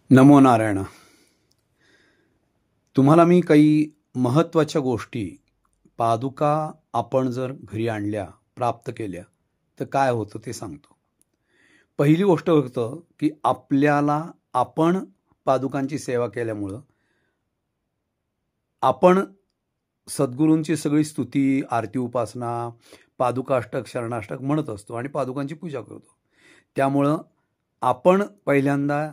नमो नारायण. तुम्हाला मी काही महत्त्वाच्या गोष्टी पादुका आपण जर घरी आणल्या, प्राप्त केल्या तर काय होतं ते सांगतो. पहिली गोष्ट होतं की आपल्याला आपण पादुकांची सेवा केल्यामुळं आपण सद्गुरूंची सगळी स्तुती, आरती, उपासना, पादुकाष्टक, शरणाष्टक म्हणत असतो आणि पादुकांची पूजा करतो. त्यामुळं आपण पहिल्यांदा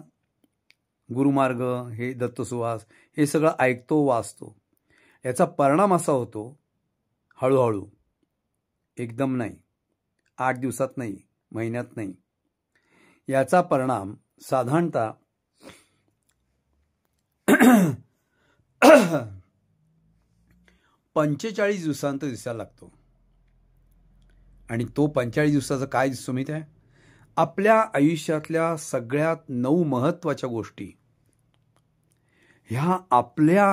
गुरुमार्ग, हे दत्तसुवास, हे सगळं ऐकतो, वाचतो. याचा परिणाम असा होतो, हळूहळू, एकदम नाही, 8 दिवसात नाही, महिन्यात नाही. याचा परिणाम साधारणतः 45 दिवसांत दिसायला लागतो. आणि तो 45 दिवसाचा काय दिसतो माहिती आहे? आपल्या आयुष्यातल्या सगळ्यात 9 महत्त्वाच्या गोष्टी ह्या आपल्या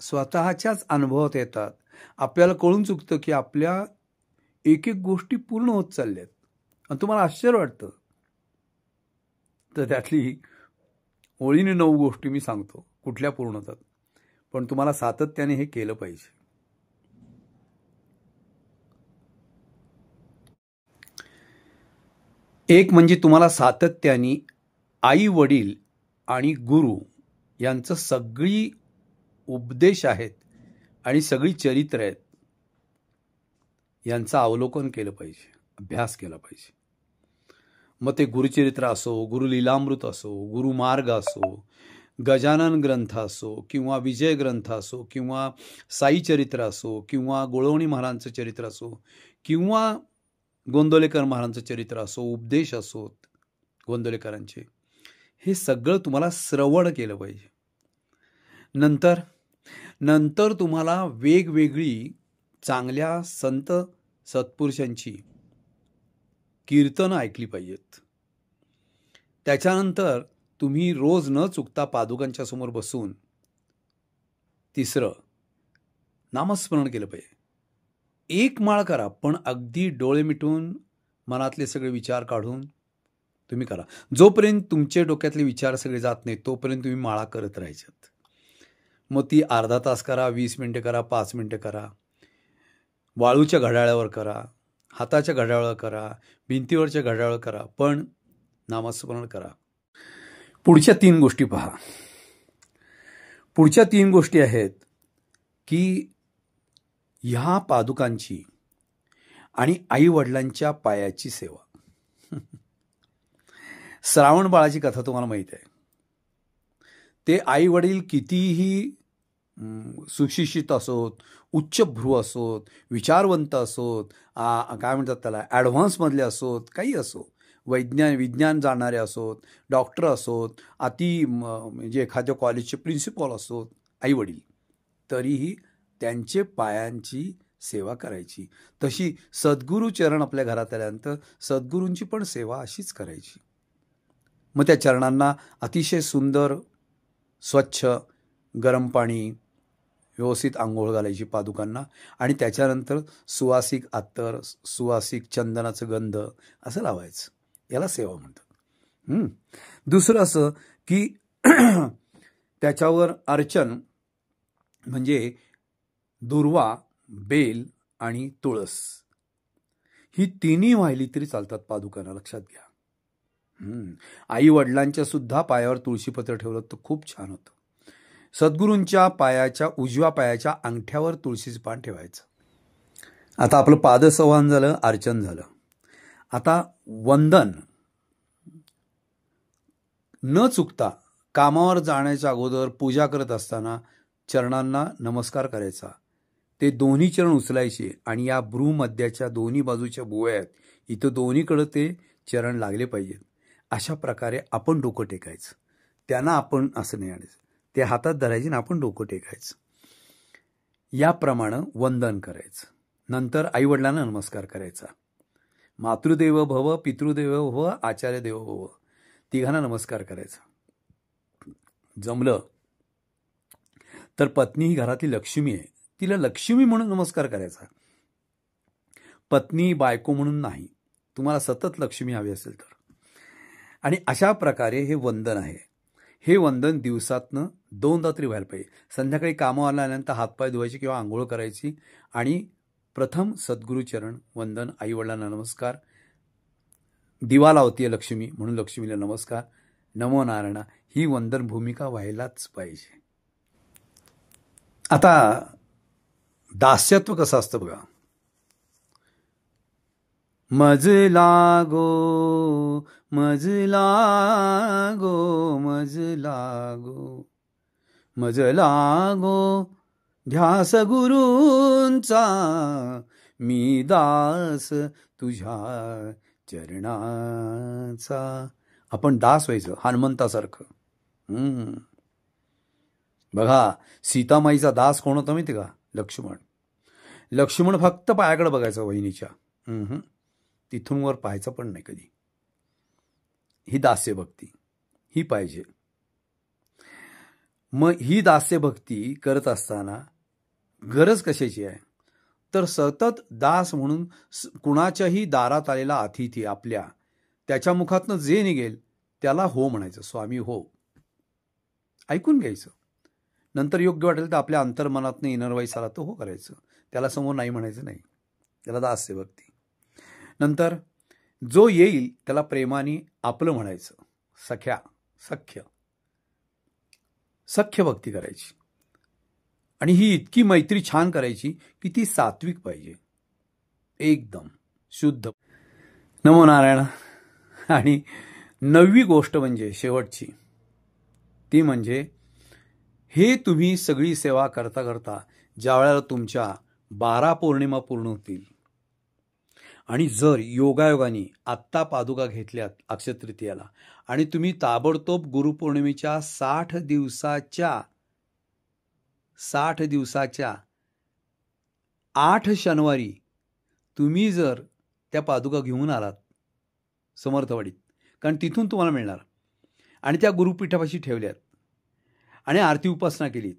स्वतःच्याच अनुभवात येतात. आपल्याला कळून चुकतं की आपल्या एक एक गोष्टी पूर्ण होत चालल्यात आणि तुम्हाला आश्चर्य वाटतं. तर त्यातली ओळीने 9 गोष्टी मी सांगतो कुठल्या पूर्ण होतात, पण तुम्हाला सातत्याने हे केलं पाहिजे. एक म्हणजे तुम्हाला सातत्याने आई वडील आणि गुरु यांचं सगळी उपदेश आहेत आणि सगळी चरित्र आहेत यांचं अवलोकन केलं पाहिजे, अभ्यास केला पाहिजे. मग ते गुरुचरित्र असो, गुरुलीलामृत असो, गुरुमार्ग असो, गजानन ग्रंथ असो किंवा विजय ग्रंथ असो किंवा साई चरित्र असो किंवा गोळवणी महाराजांचं चरित्र असो किंवा गोंदवलेकर महाराजांचं चरित्र असो, उपदेश असोत गोंदवलेकरांचे, हे सगळं तुम्हाला श्रवण केलं पाहिजे. नंतर तुम्हाला वेगवेगळी चांगल्या संत सत्पुरुषांची कीर्तनं ऐकली पाहिजेत. त्याच्यानंतर तुम्ही रोज न चुकता पादुकांच्या समोर बसून तिसरं नामस्मरण केलं पाहिजे. एक माळ करा, पण अगदी डोळे मिटून मनातले सगळे विचार काढून तुम्ही करा. जोपर्यंत तुमचे डोक्यातले विचार सगळे जात नाही तोपर्यंत तुम्ही माळा करत राहायच्यात. मग ती अर्धा तास करा, 20 मिनिटं करा, 5 मिनिटं करा, वाळूच्या घड्याळावर करा, हाताच्या घड्याळावर करा, भिंतीवरच्या घड्याळावर करा, पण नामस्मरण करा. पुढच्या 3 गोष्टी पहा. पुढच्या 3 गोष्टी आहेत की ह्या पादुकांची आणि आई वडिलांच्या पायाची सेवा. श्रावण बाळाची कथा तुम्हाला माहित आहे. ते आई वडील कितीही सुशिक्षित असोत, उच्चभ्रू असोत, विचारवंत असोत, काय म्हणतात त्याला, ॲडव्हान्समधले असोत, काही असो, विज्ञान जाणणारे असोत, डॉक्टर असोत, म्हणजे एखाद्या कॉलेजचे प्रिन्सिपल असोत, आई वडील, तरीही त्यांचे पायांची सेवा करायची. तशी सद्गुरू चरण आपल्या घरात आल्यानंतर सद्गुरूंची पण सेवा अशीच करायची. मग त्या चरणांना अतिशय सुंदर, स्वच्छ, गरम पाणी, व्यवस्थित आंघोळ घालायची पादुकांना आणि त्याच्यानंतर सुवासिक अत्तर, सुवासिक चंदनाचं गंध असं लावायचं. याला सेवा म्हणतात. दुसरं असं की त्याच्यावर अर्चन म्हणजे दुर्वा, बेल आणि तुळस ही तिन्ही वाहिली तरी चालतात पादुकांना, लक्षात घ्या. आई वडिलांच्या सुद्धा पायावर तुळशीपत्र ठेवलं तर खूप छान होतं. सद्गुरूंच्या पायाच्या, उजव्या पायाच्या अंगठ्यावर तुळशीचं पान ठेवायचं. आता आपलं पादसंवाहन झालं, अर्चन झालं. आता वंदन न चुकता कामावर जाण्याच्या अगोदर पूजा करत असताना चरणांना नमस्कार करायचा. ते दोन्ही चरण उचलायचे आणि या भ्रूमध्याच्या दोन्ही बाजूच्या भुवया आहेत, इथं दोन्हीकडं ते चरण लागले पाहिजेत. अशा प्रकारे आपण डोकं टेकायचं. त्यांना आपण असं नाही आणायचं, ते हातात धरायचे आणि आपण डोकं टेकायचं. याप्रमाणे वंदन करायचं. नंतर आईवडिलांना नमस्कार करायचा. मातृदेव भव, पितृदेव भव, आचार्य देव भव, तिघांना नमस्कार करायचा. जमलं तर पत्नी ही घरातली लक्ष्मी आहे, तिला लक्ष्मी म्हणून नमस्कार करायचा. पत्नी बायको म्हणून नाही, तुम्हाला सतत लक्ष्मी हवी असेल तर. आणि अशा प्रकारे हे वंदन आहे. हे वंदन दिवसातनं 2दा तरी व्हायला पाहिजे. संध्याकाळी कामावर आल्यानंतर हातपाय धुवायचे किंवा आंघोळ करायची आणि प्रथम सद्गुरुचरण वंदन, आईवडिलांना नमस्कार, दिवा लावतीये लक्ष्मी म्हणून लक्ष्मीला नमस्कार, नमो नारायण, ही वंदन भूमिका व्हायलाच पाहिजे. आता दास्यत्व कसं असतं बघा. मज लागो मज लागो मज लागो मज लागो ध्यास गुरूंचा, मी दास तुझ्या चरणाचा. आपण दास व्हायचं हनुमंतासारखं. बघा, सीतामाईचा दास कोण होता माहिती का? लक्ष्मण. लक्ष्मण फक्त पायाकडे बघायचं वहिनीच्या, तिथून वर पाहायचं पण नाही कधी. ही दास्यभक्ती ही पाहिजे. मग ही दास्यभक्ती करत असताना गरज कशाची आहे? तर सतत दास म्हणून कुणाच्याही दारात आलेला अतिथी आपल्या, त्याच्या मुखातनं जे निघेल त्याला हो म्हणायचं. स्वामी हो, ऐकून घ्यायचं. नंतर योग्य वाटेल तर आपल्या अंतर्मनातनं इनर व्हॉइस आला तर हो करायचं. त्याला समोर नाही म्हणायचं नाही. त्याला दास्यभक्ती. नंतर जो येईल त्याला प्रेमाने आपलं म्हणायचं. सख्य भक्ती करायची. आणि ही इतकी मैत्री छान करायची की ती सात्विक पाहिजे, एकदम शुद्ध. नमो नारायण. आणि 9वी गोष्ट म्हणजे शेवटची, ती म्हणजे हे तुम्ही सगळी सेवा करता करता ज्या वेळेला तुमच्या 12 पौर्णिमा पूर्ण होतील आणि जर योगायोगाने आत्ता पादुका घेतल्यात अक्षय तृतीयाला आणि तुम्ही ताबडतोब गुरुपौर्णिमेच्या 60 दिवसाच्या 8 शनिवारी तुम्ही जर त्या पादुका घेऊन आलात समर्थवाडीत, कारण तिथून तुम्हाला मिळणार, आणि त्या गुरुपीठापाशी ठेवल्यात आणि आरती उपासना केलीत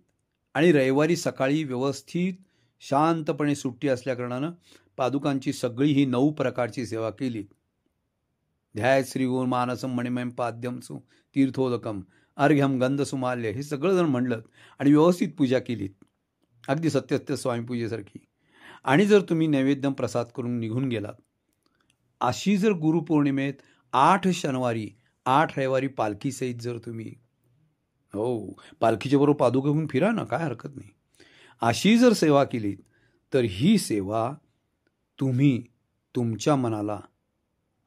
आणि रविवारी सकाळी व्यवस्थित शांतपणे सुट्टी असल्याकारणानं पादुकांची सगळी ही 9 प्रकारची सेवा केलीत. ध्याय श्री गुरु मानसम मणिमयम पाद्यम सु तीर्थोदकम अर्घ्यम गंध सुमाल्य, हे सगळं जण म्हणलं आणि व्यवस्थित पूजा केलीत, अगदी सत्यत्य स्वामीपूजेसारखी. आणि जर तुम्ही नैवेद्य प्रसाद करून निघून गेलात, अशी जर गुरुपौर्णिमेत 8 शनिवारी 8 रविवारी पालखीसहित जर तुम्ही, हो पालखीच्या बरोबर पादुका घेऊन फिरा ना, काय हरकत नाही, अशी जर सेवा केलीत तर ही सेवा तुम्ही तुमच्या मनाला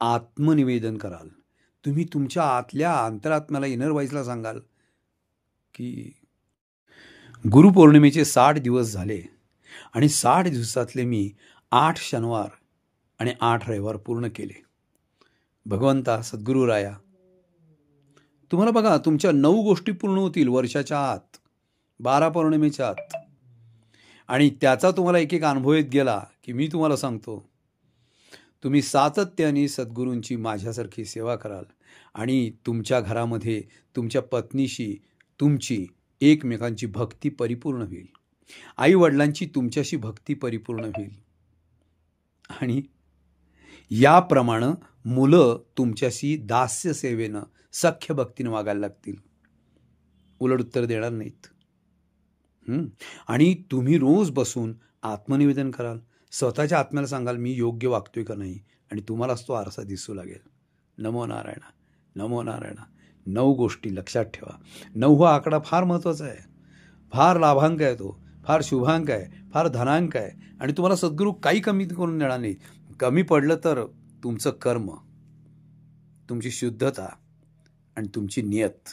आत्मनिवेदन कराल. तुम्ही तुमच्या आतल्या अंतरात्म्याला इनर व्हॉइसला सांगाल की गुरुपौर्णिमेचे 60 दिवस झाले आणि 60 दिवसातले मी 8 शनिवार आणि 8 रविवार पूर्ण केले. भगवंता सद्गुरुराया, तुम्हाला बघा तुमच्या 9 गोष्टी पूर्ण होतील वर्षाच्या आत, 12 पौर्णिमेच्या आत. आणि त्याचा तुम्हाला एक एक अनुभव येत गेला की मी तुम्हाला सांगतो, तुम्ही सातत्याने सद्गुरूंची माझ्यासारखी सेवा कराल आणि तुमच्या घरामध्ये तुमच्या पत्नीशी तुमची एकमेकांची भक्ती परिपूर्ण होईल, आई वडिलांची तुमच्याशी भक्ती परिपूर्ण होईल आणि याप्रमाणे मुलं तुमच्याशी दास्य सेवेनं सख्य भक्तीनं वागायला लागतील, उलट उत्तर देणार नाहीत. आणि तुम्ही रोज बसून आत्मनिवेदन कराल, स्वतःच्या आत्म्याला सांगाल मी योग्य वागतोय का नाही, आणि तुम्हालाच तो आरसा दिसू लागेल. नमो नारायण, नमो नारायण. 9 गोष्टी लक्षात ठेवा. 9 हा आकडा फार महत्त्वाचा आहे, फार लाभांक आहे, तो फार शुभांक आहे, फार धनांक आहे. आणि तुम्हाला सद्गुरू काही कमी करून देणार नाही. कमी पडलं तर तुमचं कर्म, तुमची शुद्धता आणि तुमची नियत,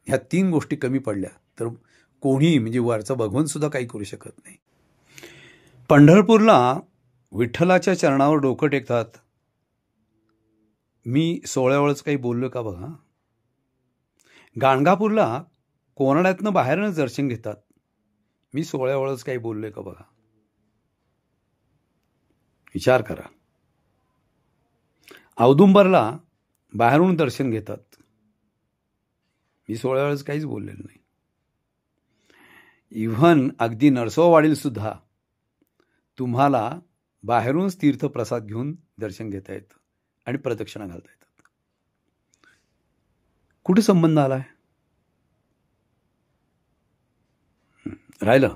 ह्या 3 गोष्टी कमी पडल्या तर कोणी म्हणजे वरचा भगवान सुद्धा काही करू शकत नाही. पंढरपूरला विठ्ठलाच्या चरणावर डोकं टेकतात. मी 16 वेळच काही बोललो का बघा. गाणगापूरला कोनाड्यातनं बाहेरनंच दर्शन घेतात. मी 16 वेळच काही बोललोय का बघा. विचार करा. औदुंबरला बाहेरून दर्शन घेतात. मी 16 वेळच काहीच बोललेलं नाही. इव्हन अगदी नरसोबावाडीला सुद्धा तुम्हाला बाहेरूनच तीर्थप्रसाद घेऊन दर्शन घेता येतं आणि प्रदक्षिणा घालता येतात. कुठे संबंध आलाय? राहिलं.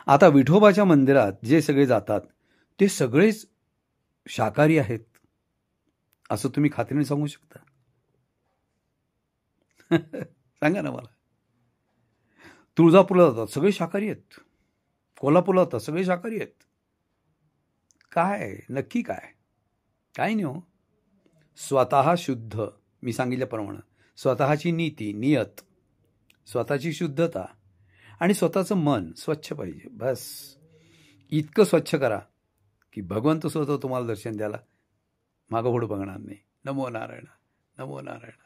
आता विठोबाच्या मंदिरात जे सगळे जातात ते सगळेच शाकाहारी आहेत असं तुम्ही खात्रीने सांगू शकता? सांगा ना मला. तुळजापूरला जातात सगळे शाकाहारी आहेत, कोल्हापूरला जातात सगळे शाकाहारी आहेत. काय नक्की काय? काय नाही हो. स्वतः शुद्ध, मी सांगितल्याप्रमाणे स्वतःची नीती, नियत, स्वतःची शुद्धता आणि स्वतःचं मन स्वच्छ पाहिजे. बस इतकं स्वच्छ करा की भगवंत स्वतः तुम्हाला दर्शन द्यायला मागं पुढं बघणार नाही. नमो नारायण, नमो नारायण.